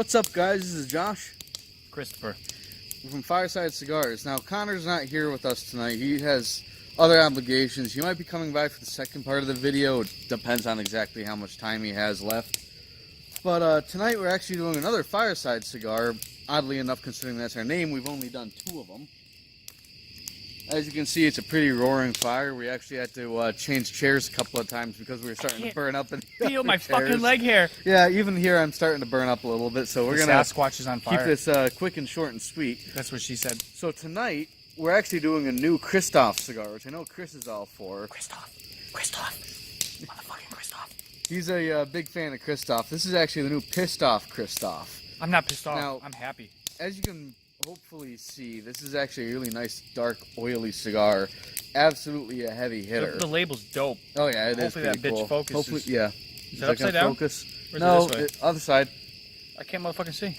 What's up, guys? This is Josh. Christopher. We're from Fireside Cigars. Now, Connor's not here with us tonight. He has other obligations. He might be coming by for the second part of the video. It depends on exactly how much time he has left. But tonight we're actually doing another Fireside Cigar. Oddly enough, considering that's our name, we've only done 2 of them. As you can see, it's a pretty roaring fire. We actually had to change chairs a couple of times because we were starting to burn up in the Feel my chairs. fucking leg hair. Yeah, even here I'm starting to burn up a little bit, so we're going to Sasquatch is on fire. keep this quick and short and sweet. That's what she said. So tonight, we're actually doing a new Kristoff cigar, which I know Chris is all for. Kristoff. Motherfucking Kristoff. He's a big fan of Kristoff. This is actually the new pistoff Kristoff. I'm not pissed off. Now, I'm happy. As you can hopefully see, this is actually a really nice, dark, oily cigar. Absolutely a heavy hitter. The label's dope. Oh yeah, it is Hopefully that pretty bitch cool. focuses. Hopefully, yeah. Is that upside down? Focus? Or is No, it this way? other side. I can't motherfucking see.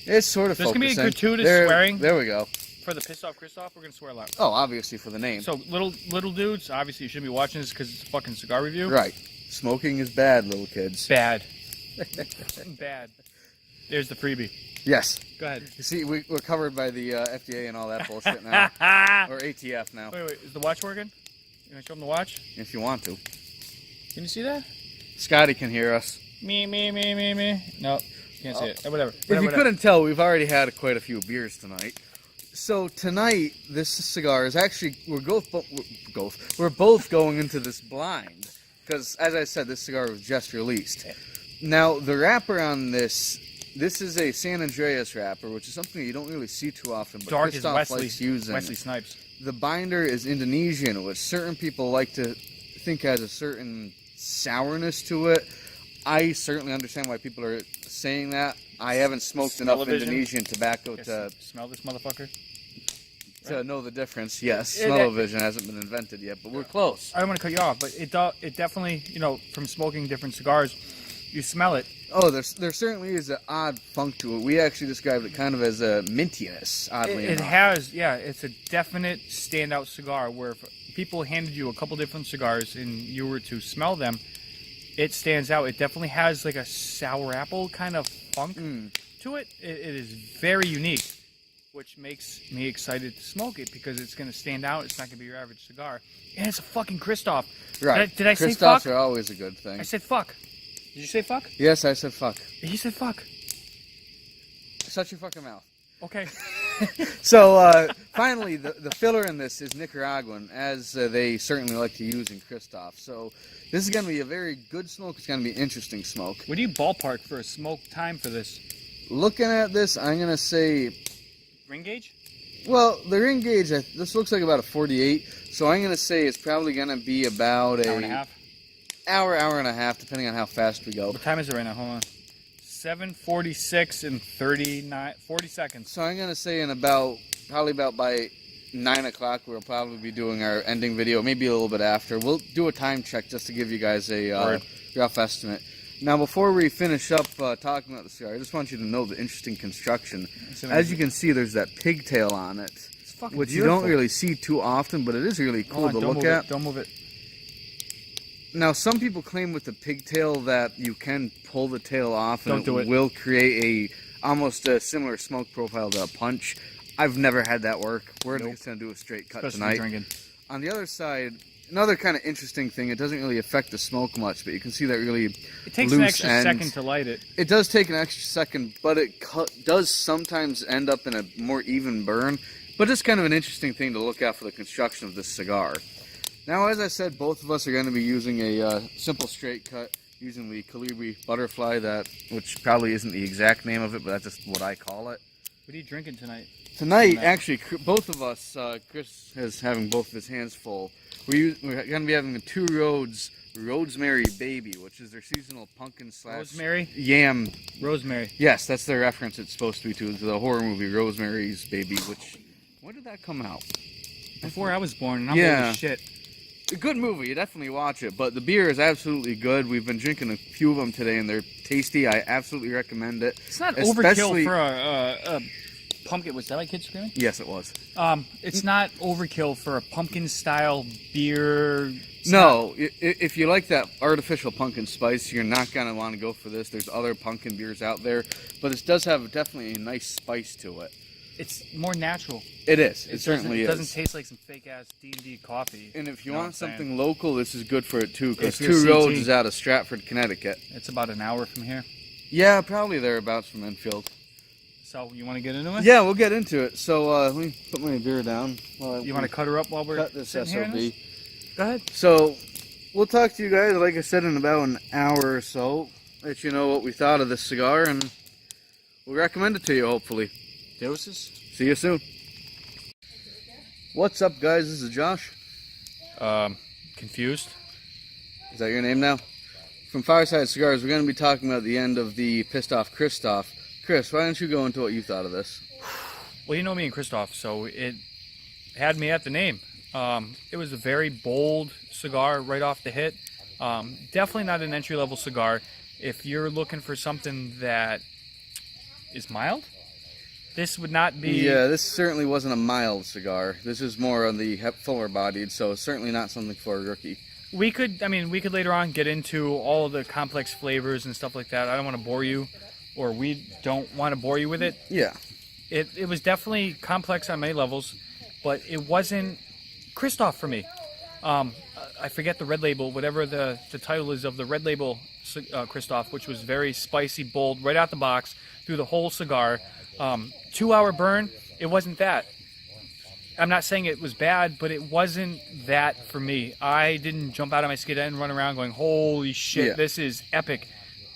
It's sort of There's focusing. going to be a gratuitous there, swearing. There we go. For the pissed off Kristoff, we're going to swear a lot. Oh, obviously for the name. So, little dudes, obviously you shouldn't be watching this because it's a fucking cigar review. Right. Smoking is bad, little kids. Bad. Bad. There's the freebie. Yes. Go ahead. You see, we're covered by the FDA and all that bullshit now. Or ATF now. Wait, is the watch working? You want to show them the watch? If you want to. Can you see that? Scotty can hear us. Me. No, can't see it. Whatever. If you couldn't tell, we've already had quite a few beers tonight. So tonight, this cigar is actually, we're both going into this blind. Because, as I said, this cigar was just released. Now, the wrapper on this is a San Andreas wrapper, which is something you don't really see too often, but Dark Kristoff is likes using. Wesley Snipes. The binder is Indonesian, which certain people like to think has a certain sourness to it. I certainly understand why people are saying that. I haven't smoked enough Indonesian tobacco to smell this motherfucker. To know the difference. Yes, smell-o-vision hasn't been invented yet, but we're close. I don't want to cut you off, but it definitely, you know, from smoking different cigars, you smell it. Oh, there certainly is an odd funk to it. We actually described it kind of as a mintiness, oddly enough. It has, yeah, it's a definite standout cigar where if people handed you a couple different cigars and you were to smell them, it stands out. It definitely has like a sour apple kind of funk to it. It is very unique, which makes me excited to smoke it because it's going to stand out. It's not going to be your average cigar. And it's a fucking Kristoff. Right. Did I say fuck? Kristoffs are always a good thing. I said fuck. Did you say fuck? Yes, I said fuck. He said fuck. Shut your fucking mouth. Okay. So, finally, the filler in this is Nicaraguan, as they certainly like to use in Kristoff. So, this is going to be a very good smoke. It's going to be an interesting smoke. What do you ballpark for a smoke time for this? Looking at this, I'm going to say... Ring gauge? Well, the ring gauge, this looks like about a 48. So, I'm going to say it's probably going to be about Hour and a half? Hour and a half, depending on how fast we go. What time is it right now? Hold on. 7:46 and 40 seconds. So I'm going to say probably about by 9 o'clock, we'll probably be doing our ending video, maybe a little bit after. We'll do a time check just to give you guys a rough estimate. Now, before we finish up talking about the cigar, I just want you to know the interesting construction. As you can see, there's that pigtail on it, which you don't really see too often, but it is really cool to look at. Don't move it. Now, some people claim with the pigtail that you can pull the tail off and it will create almost a similar smoke profile to a punch. I've never had that work. We're just going to do a straight cut tonight. Drinking. On the other side, another kind of interesting thing, it doesn't really affect the smoke much, but you can see that really loose end. It takes an extra second to light it. It does take an extra second, but it does sometimes end up in a more even burn. But it's kind of an interesting thing to look at for the construction of this cigar. Now, as I said, both of us are going to be using a simple straight cut, using the Colibri Butterfly, which probably isn't the exact name of it, but that's just what I call it. What are you drinking tonight? Tonight, actually, both of us, Chris is having both of his hands full. We're going to be having a Two Roads Rosemary Baby, which is their seasonal pumpkin / Rosemary? Yam. Rosemary. Yes, that's the reference it's supposed to be to the horror movie Rosemary's Baby, which, when did that come out? Before I was born, and I'm old as shit. A good movie, you definitely watch it, but the beer is absolutely good. We've been drinking a few of them today, and they're tasty. I absolutely recommend it. It's not overkill for a pumpkin. Was that my kid screaming? Yes, it was. It's not overkill for a pumpkin style beer. No, if you like that artificial pumpkin spice, you're not going to want to go for this. There's other pumpkin beers out there, but this does have definitely a nice spice to it. It's more natural. It is. It certainly is. It doesn't taste like some fake-ass D&D coffee. And if you want something local, this is good for it, too, because If Two you're Roads CT. is out of Stratford, Connecticut. It's about an hour from here. Yeah, probably thereabouts from Enfield. So, you want to get into it? Yeah, we'll get into it. So, let me put my beer down. You want to cut her up while we're cut this sitting here in SOB? this? Go ahead. So, we'll talk to you guys, like I said, in about an hour or so. Let you know what we thought of this cigar, and we'll recommend it to you, hopefully. Doses? See you soon. What's up, guys? This is Josh. Confused. Is that your name now? From Fireside Cigars, we're going to be talking about the end of the pistoff kristoff. Chris, why don't you go into what you thought of this? Well, you know me and Kristoff, so it had me at the name. It was a very bold cigar right off the hit. Definitely not an entry-level cigar. If you're looking for something that is mild, this would not be... Yeah, this certainly wasn't a mild cigar. This is more on the fuller bodied, so certainly not something for a rookie. We could later on get into all of the complex flavors and stuff like that. I don't want to bore you, or we don't want to bore you with it. Yeah. It was definitely complex on many levels, but it wasn't Kristoff for me. I forget the red label, whatever the title is of the red label Kristoff, which was very spicy, bold, right out the box, through the whole cigar. 2-hour burn, it wasn't that. I'm not saying it was bad, but it wasn't that for me. I didn't jump out of my skin and run around going, holy shit, This is epic.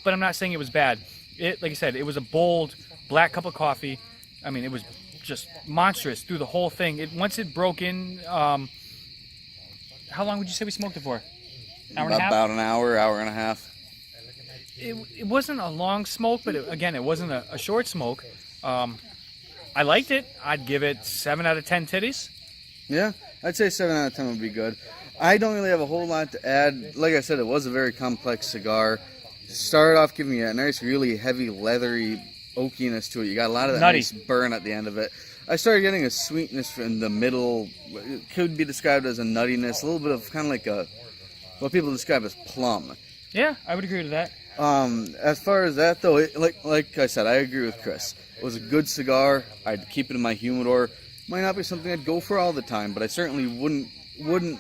But I'm not saying it was bad. Like I said, it was a bold black cup of coffee. I mean, it was just monstrous through the whole thing. Once it broke in, how long would you say we smoked it for? Hour and a half? About an hour, hour and a half. It wasn't a long smoke, but again, it wasn't a short smoke. I liked it. I'd give it 7 out of 10 titties. Yeah, I'd say 7 out of 10 would be good. I don't really have a whole lot to add. Like I said, it was a very complex cigar. Started off giving you a nice, really heavy, leathery oakiness to it. You got a lot of that Nutty. nice burn at the end of it. I started getting a sweetness in the middle. It could be described as a nuttiness, a little bit of kind of like what people describe as plum. Yeah, I would agree with that. As far as that though, like I said, I agree with Chris. It was a good cigar. I'd keep it in my humidor. Might not be something I'd go for all the time, but I certainly wouldn't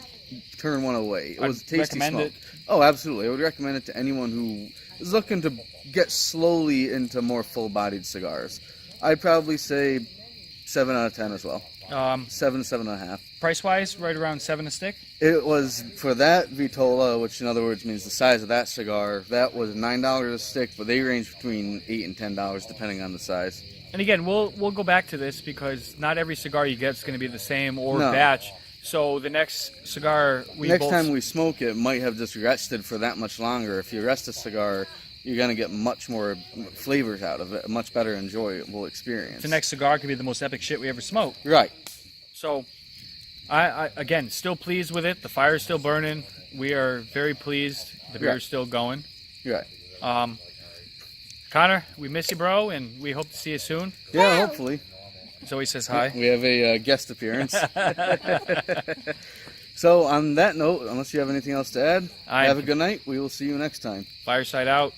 turn one away. It was a tasty smoke. Oh, absolutely. I would recommend it to anyone who is looking to get slowly into more full-bodied cigars. I'd probably say 7 out of 10 as well. 7.5. Price-wise, right around 7 a stick. It was, for that Vitola, which in other words means the size of that cigar, that was $9 a stick, but they range between $8 and $10 depending on the size. And again, we'll go back to this because not every cigar you get is going to be the same or No. batch. So the next cigar Next time we smoke it, might have just rested for that much longer. If you rest a cigar, you're going to get much more flavors out of it, a much better enjoyable experience. the next cigar could be the most epic shit we ever smoked. Right. So, I again, still pleased with it. The fire's still burning. We are very pleased. The beer's still going. Right. Connor, we miss you, bro, and we hope to see you soon. Yeah, hopefully. Zoe says hi. We have a guest appearance. So, on that note, unless you have anything else to add, have a good night. We will see you next time. Fireside out.